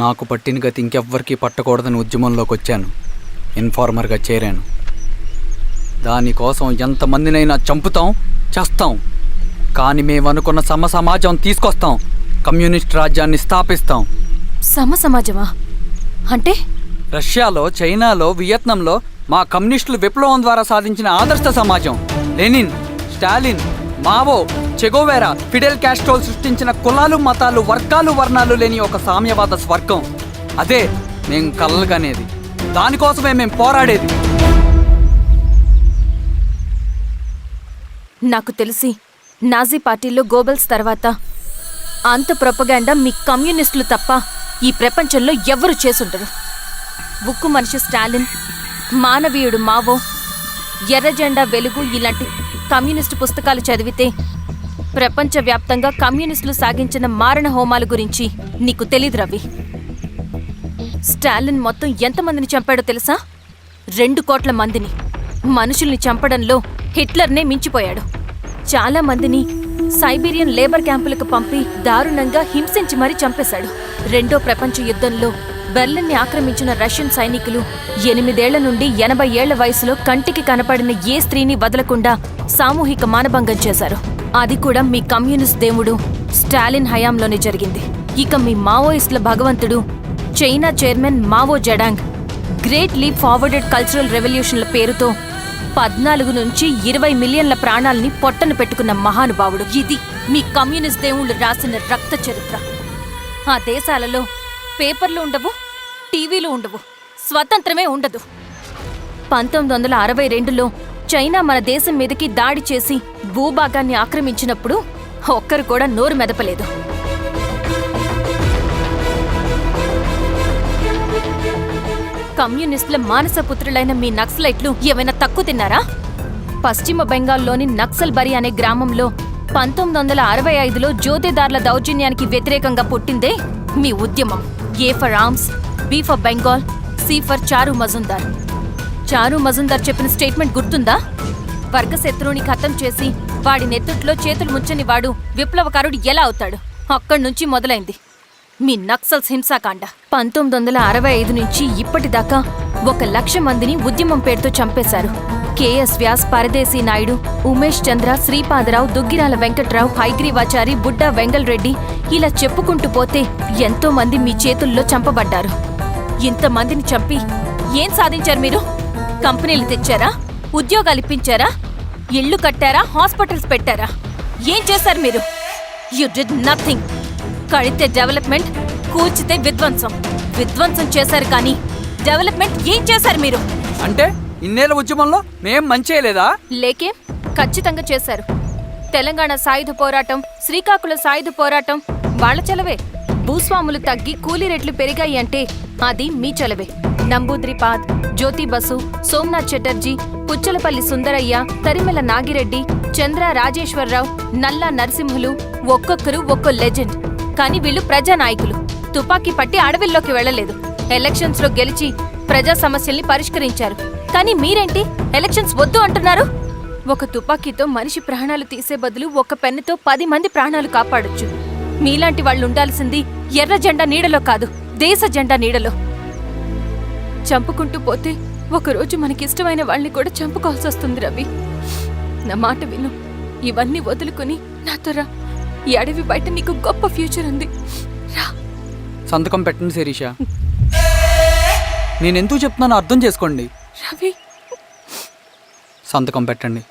నాకు పట్టిన గతి ఇంకెవ్వరికీ పట్టకూడదని ఉద్యమంలోకి వచ్చాను. ఇన్ఫార్మర్గా చేరాను. దానికోసం ఎంతమందినైనా చంపుతాం, చేస్తాం. కానీ మేమనుకున్న సమాజం తీసుకొస్తాం. కమ్యూనిస్ట్ రాజ్యాన్ని స్థాపిస్తాం. సమాజమా అంటే? రష్యాలో, చైనాలో, వియత్నంలో మా కమ్యూనిస్టులు విప్లవం ద్వారా సాధించిన ఆదర్శ సమాజం. Lenin, Stalin, Mao, Che Guevara, Fidel క్యాస్ట్రోల్ సృష్టించిన కులాలు, మతాలు, వర్గాలు, వర్ణాలు లేని ఒక సామ్యవాద స్వర్గం. అదే మేము కలలుగనేది. దానికోసమే మేము పోరాడేది. నాకు తెలిసి నాజీ పార్టీలో గోబెల్స్ తర్వాత అంత ప్రొపగాండా మీ కమ్యూనిస్టులు తప్ప ఈ ప్రపంచంలో ఎవ్వరూ చేసుండరు. ఉక్కు మనిషి స్టాలిన్, మానవీయుడు మావో, ఎర్రజెండా వెలుగు ఇలాంటి కమ్యూనిస్టు పుస్తకాలు చదివితే ప్రపంచవ్యాప్తంగా కమ్యూనిస్టులు సాగించిన మారణ హోమాల గురించి నీకు తెలీదు రవి. స్టాలిన్ మొత్తం ఎంతమందిని చంపాడో తెలుసా? 2 కోట్ల మందిని. మనుషుల్ని చంపడంలో హిట్లర్నే మించిపోయాడు. చాలా మందిని సైబీరియన్ లేబర్ క్యాంపులకు పంపి దారుణంగా హింసించి మరీ చంపేశాడు. 2వ ప్రపంచ యుద్ధంలో బెర్లిన్ని ఆక్రమించిన రష్యన్ సైనికులు 8 ఏళ్ల నుండి 80 ఏళ్ల వయసులో కంటికి కనపడిన ఏ స్త్రీని వదలకుండా సామూహిక మానభంగం చేశారు. అది కూడా మీ కమ్యూనిస్ట్ దేవుడు స్టాలిన్ హయాంలోనే జరిగింది. ఇక మీ మావోయిస్టుల భగవంతుడు China chairman Mao Zedong great leap forwarded cultural రెవల్యూషన్ల పేరుతో 14 నుంచి 20 మిలియన్ల ప్రాణాలని పొట్టను పెట్టుకున్న మహానుభావుడు. ఇది మీ కమ్యూనిస్ట్ దేవుళ్ళు రాసిన రక్త చరిత్ర. ఆ దేశాలలో పేపర్లు ఉండవు, టీవీలు ఉండవు, స్వతంత్రమే ఉండదు. 1962లో చైనా మన దేశం మీదకి దాడి చేసి భూభాగాన్ని ఆక్రమించినప్పుడు ఒక్కరు కూడా నోరు మెదపలేదు. కమ్యూనిస్టుల మానసపుత్రులైన మీ నక్సలైట్లు ఏమైనా తక్కువ తిన్నారా? పశ్చిమ బెంగాల్లోని నక్సల్బరి అనే గ్రామంలో 1965లో జోతేదార్ల దౌర్జన్యానికి వ్యతిరేకంగా పుట్టిందే మీ ఉద్యమం. A for arms, B for Bengal, C for Charu Majumdar. చారు మజుందార్ చెప్పిన స్టేట్మెంట్ గుర్తుందా? వర్గశత్రువుని ఖతం చేసి వాడి నెత్తుట్లో చేతులు ముంచని వాడు విప్లవకారుడు ఎలా అవుతాడు? అక్కడ్నుంచి మొదలైంది మీ నక్సల్స్ హింసాకాండ. 1965 నుంచి ఇప్పటిదాకా 1,00,000 మందిని ఉద్యమం పేరుతో చంపేశారు. కేఎస్ వ్యాస్, పరదేశీ నాయుడు, ఉమేష్ చంద్ర, శ్రీపాదరావు, దుగ్గిరాల వెంకట్రావు, హైగ్రీవాచారి, బుడ్డా వెంగల్ రెడ్డి ఇలా చెప్పుకుంటూ పోతే ఎంతో మంది మీ చేతుల్లో చంపబడ్డారు. ఇంతమందిని చంపి ఏం సాధించారు మీరు? కంపెనీలు తెచ్చారా? ఉద్యోగాలు ఇప్పించారా? ఇళ్లు కట్టారా? హాస్పిటల్స్ పెట్టారా? ఏం చేశారు మీరు? You did nothing. కడితే డెవలప్మెంట్, కూల్చితే విధ్వంసం. విధ్వంసం చేశారు కానీ డెవలప్మెంట్ ఏం చేశారు మీరు? అంటే ఇన్నేళ్ల ఉద్యమంలో మేం మంచి చేయలేదా? లేకే, ఖచ్చితంగా చేశారు. తెలంగాణ సాయుధ పోరాటం, శ్రీకాకుళ సాయుధ పోరాటం వాళ్ళ చలవే. భూస్వాములు తగ్గి కూలీ రేట్లు పెరిగాయి అంటే అది మీ చలవే. నంబూద్రిపాద్, జ్యోతి బసు, సోమనాథ్ చటర్జీ, పుచ్చలపల్లి సుందరయ్య, తరిమెల నాగిరెడ్డి, చంద్ర రాజేశ్వరరావు, నల్లా నరసింహులు ఒక్కొక్కరు ఒక్కో లెజెండ్. కానీ వీళ్ళు ప్రజానాయకులు. తుపాకీ పట్టి అడవిల్లోకి వెళ్లలేదు. ఎలక్షన్స్ లో గెలిచి ప్రజా సమస్యల్ని పరిష్కరించారు. కానీ మీరేంటి ఎలక్షన్స్ వద్దు అంటున్నారు? ఒక తుపాకీతో మనిషి ప్రాణాలు తీసే బదులు ఒక పెన్నుతో 10 మంది ప్రాణాలు కాపాడొచ్చు. మీలాంటి వాళ్ళు ఉండాల్సింది ఎర్ర జెండా నీడలో కాదు, దేశ జెండా నీడలో. చంపుకుంటూ పోతే ఒకరోజు మనకిష్టమైన వాళ్ళని కూడా చంపుకోవాల్సి వస్తుంది రవి. నా మాట విను. ఇవన్నీ వదులుకుని నాతో రా. ఈ అడవి బయట నీకు గొప్ప ఫ్యూచర్ ఉంది. రా. సంతకం పెట్టండి శిరీష. నేనెందుకు చెప్తున్నానో అర్థం చేసుకోండి. రవి, సంతకం పెట్టండి.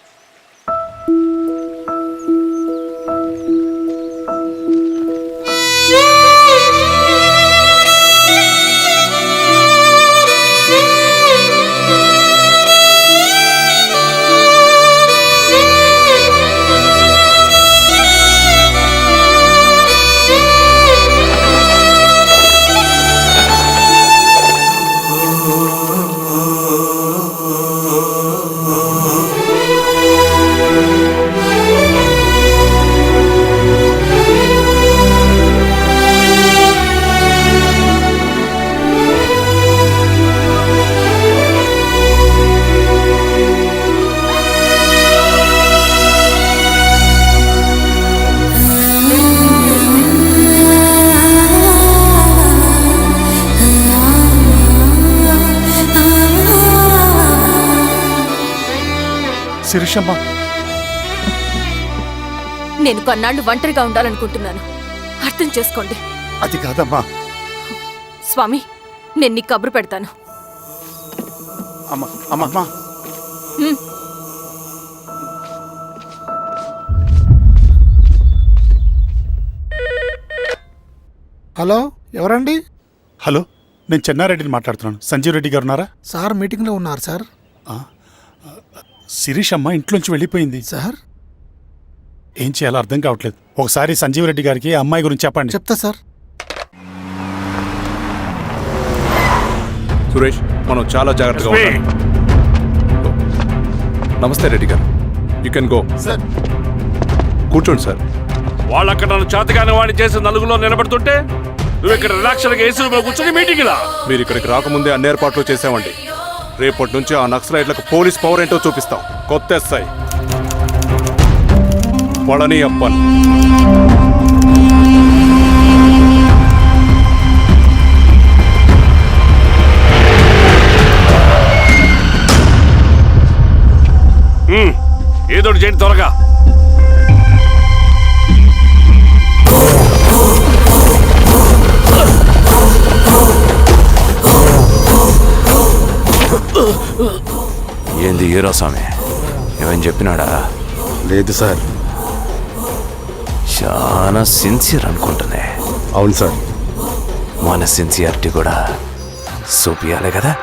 శిరీషమ్మ, నేను కొన్నాళ్ళు ఒంటరిగా ఉండాలనుకుంటున్నాను, అర్థం చేసుకోండి. అది కాదమ్మా. స్వామి, నేను నీ కబురు పెడతాను. అమ్మా అమ్మా అమ్మా. హలో, ఎవరండి? హలో, నేను చెన్నారెడ్డిని మాట్లాడుతున్నాను. సంజీవ్ రెడ్డి గారు ఉన్నారా? సార్ మీటింగ్లో ఉన్నారు సార్. శిరీషమ్మ ఇంట్లోంచి వెళ్ళిపోయింది సార్ ఏం చేయాలో అర్థం కావట్లేదు. ఒకసారి సంజీవ్ రెడ్డి గారికి ఆ అమ్మాయి గురించి చెప్పండి. చెప్తా సార్. సురేష్, మనం చాలా జాగ్రత్తగా ఉండాలి. నమస్తే రెడ్డి గారు, యూ కెన్ గో. సార్ కూర్చోండి సార్. వాళ్ళక్కడ నన్ను చేతగాని వాడిని చేసి నలుగులో నిలబడుతుంటే నువ్వు ఇక్కడ రిలాక్స్గా ఏసీ రూమ్లో కూర్చొని మీటింగ్ ఇలా. మీరు ఇక్కడికి రాకముందే అన్ని ఏర్పాట్లు చేసామండి. రేపటి నుంచి ఆ నక్సలైట్లకు పోలీస్ పవర్ ఏంటో చూపిస్తాం. కొత్త ఎస్ఐ పళని అప్పన్. ఏదో చేయండి త్వరగా. ఏంది హీరో స్వామి, ఏమని చెప్పినాడా? లేదు సార్. చాలా సిన్సియర్ అనుకుంటానే. అవును సార్. మన సిన్సియారిటీ కూడా చూపియాలి కదా.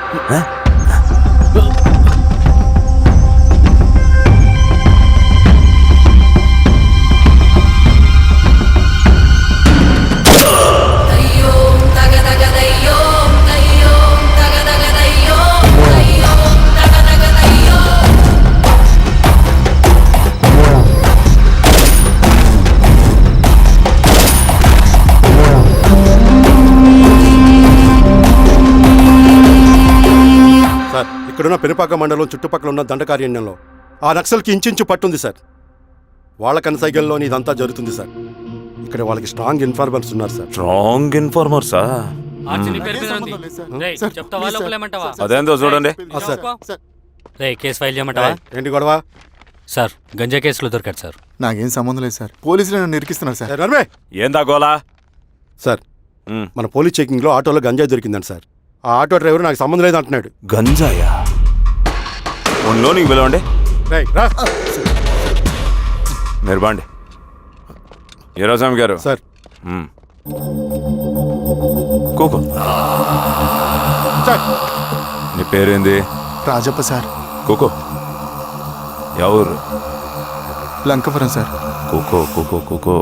ఇక్కడున్న పెనుపాక మండలం చుట్టుపక్కల ఉన్న దండకారణ్యంలో ఆ నక్సల్కి ఇంచుంచు పట్టుంది సార్. వాళ్ళ కనసైగల్లోని ఇదంతా జరుగుతుంది సార్. ఇక్కడ వాళ్ళకి స్ట్రాంగ్ ఇన్ఫార్మర్స్ ఉన్నారు సార్. స్ట్రాంగ్ ఇన్ఫార్మర్సా? అదేందో చూడండి. కేసు ఫైల్ చేయమంటావా? ఏంటి గొడవ సార్? గంజా కేసులో దొరికాడు సార్. నాకేం సంబంధం లేదు సార్. పోలీసులు నన్ను ఇరికిస్తున్నారు సార్. నర్మే ఏందా గోలా? సార్, మన పోలీస్ చెకింగ్లో ఆటోలో గంజాయి దొరికిందండి సార్. ఆ ఆటో డ్రైవర్ నాకు సంబంధం లేదు అంటున్నాడు. గంజాయా? ఉన్నో నీకు పిలవండి. మీరు బాండి. హీరోస్వామి గారు సార్. కూకో. నీ పేరేంది? రాజప్ప సార్. కూకో. ఎవరు? లంకపురం సార్. కూకో కూకో కూకో.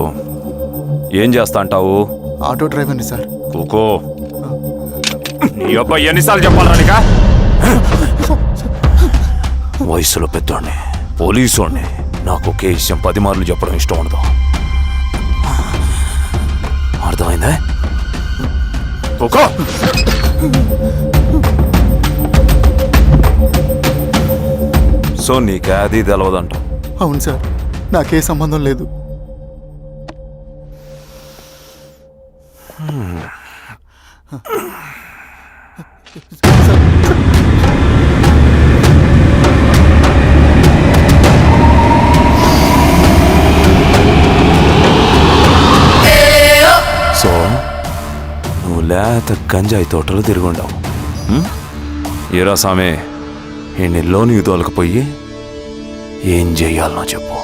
ఏం చేస్తా అంటావు? ఆటో డ్రైవర్ని సార్. కూకో. నీ అబ్బాయి ఎన్నిసార్లు చెప్పాలరా నీకా? వయసులో పెద్దోడిని, పోలీసోడిని, నాకు ఒకే విషయం 10 మార్లు చెప్పడం ఇష్టం ఉండదు. అర్థమైందా? కూకో. సో నీకే అది తెలవదంట? అవును సార్, నాకే సంబంధం లేదు. సో నువ్వు లేత గంజాయి తోటలు తిరుగుండవు. ఈరా సామే, ఈ నీలోని తోలకపోయి ఏం చెయ్యాలనో చెప్పు.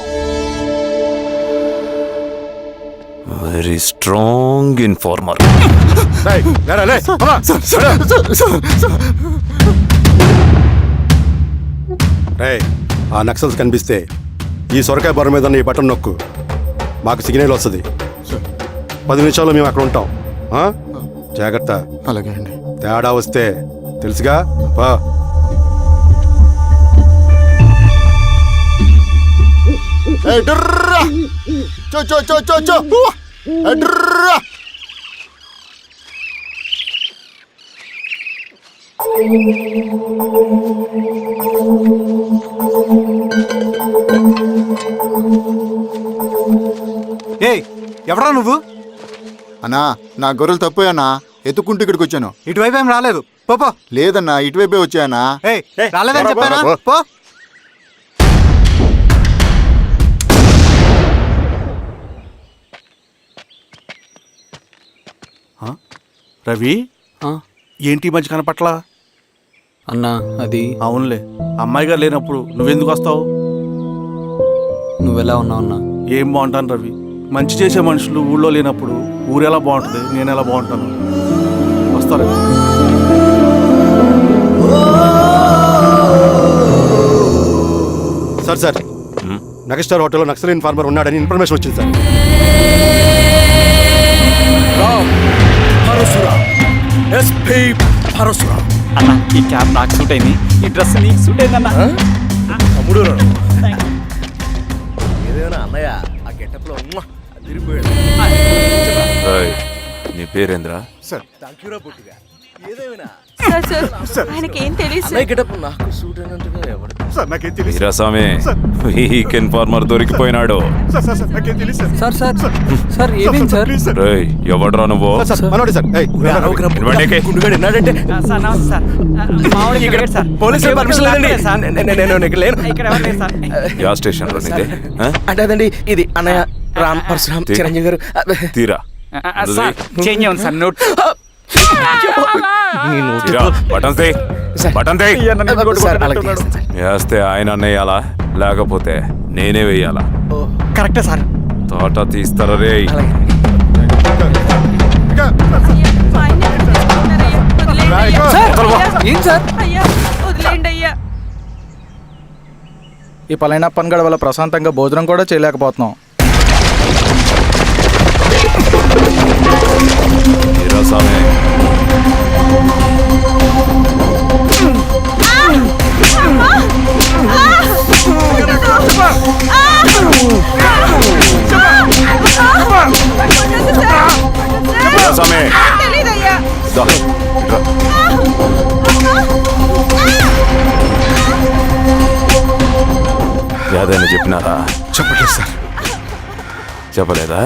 Very strong informer. ఆ నక్సల్స్ కనిపిస్తే ఈ సొరకాయ బొర మీద ఈ బటన్ నొక్కు, మాకు సిగ్నల్ వస్తుంది. 10 నిమిషాల్లో మేము అక్కడ ఉంటాం. జాగ్రత్త. అలాగే అండి. తేడా వస్తే తెలుసుగా. ఏయ్, ఎవరా నువ్వు? అన్నా, నా గొర్రెలు తప్పోయన్నా, ఎత్తుకుంటూ ఇక్కడికి వచ్చాను. ఇటువైపు ఏం రాలేదు. లేదన్నా, ఇటువైపే వచ్చాయన్నా. రాలేదని చెప్పానా? రవి ఆ, ఏంటి ఈ మధ్య కనపట్లా? అన్నా అది అవునులే, అమ్మాయి గారు లేనప్పుడు నువ్వెందుకు వస్తావు? నువ్వెలా ఉన్నావు అన్నా? ఏం బాగుంటాను రవి, మంచి చేసే మనుషులు ఊళ్ళో లేనప్పుడు ఊరు ఎలా బాగుంటుంది, నేను ఎలా బాగుంటాను? వస్తారా? సార్ మెగాస్టార్ హోటల్లో నక్సల్ ఇన్ఫార్మర్ ఉన్నాడని ఇన్ఫర్మేషన్ వచ్చింది సార్. అన్నా ఈ క్యాప్ నాకు సూట్ అయింది, ఈ డ్రెస్ నీకు సూట్ అయింది అన్నా. రేయ్, నీ పేరేంద్రా? ఆయనకేం తెలియదు. వీరాస్వామి, వీక్ ఇన్ఫార్మర్ దొరికిపోయినాడు. సార్ సార్ సార్ ఏమైంది సార్? రేయ్, ఎవడ్రా నువ్వు? మనోడి సార్. ఏయ్, ఇవ్వండి. సార్ నమస్తే సార్. మామూలుగా ఇక్కడ సార్. పోలీసు పర్మిషన్ లేదండి. నేను ఇక్కడ లేను. ఇక్కడ ఎవరు లేరు సార్. యా స్టేషన్ లో నీదే? ఆ? అంటే అదండి, ఇది అన్నయ్య రామ్ పరశురామ్ చిరంజీవి గారు. తీరా సార్ చేంజ్ ఉంది సార్ నోట్. తీరా, బటన్ తీ. బటన్ తీ. సార్, అలాగే చేస్తాను సార్. వేస్తే ఆయన వేయాలా, లేకపోతే నేనే వేయాలా? కరెక్టే సార్. తోట తీస్తారా రే? సార్ ఏం సార్? ఈ పలైన పనిగడ వల్ల ప్రశాంతంగా భోజనం కూడా చేయలేకపోతున్నాం. వీరాస్వామి, వీరాస్వామి, దా, ఇట్రా. ఏదైనా చెప్పినారా? చెప్పట్లేదు సార్. చెప్పలేదా?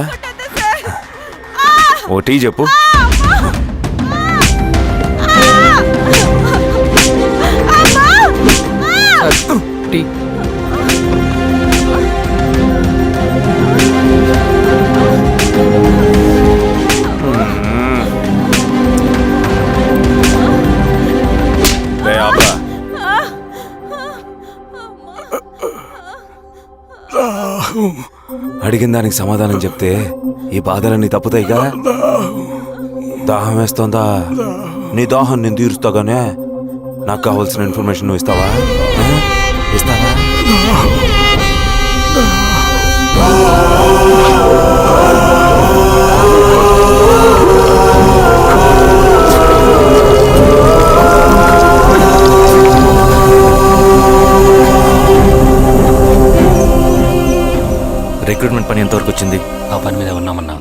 ఓ టీ చెప్పు. Sir tea. రే ఆపరా. అడిగిన దానికి సమాధానం చెప్తే ఈ బాధలన్నీ తప్పుతాయిగా. దాహం వేస్తోందా? నీ దాహం నేను తీరుస్తాగానే నాకు కావాల్సిన ఇన్ఫర్మేషన్ నువ్వు ఇస్తావా? ఇస్తావా? రిక్రూట్మెంట్ పని ఎంతవరకు వచ్చింది? ఆ పని మీద ఉన్నామన్నా.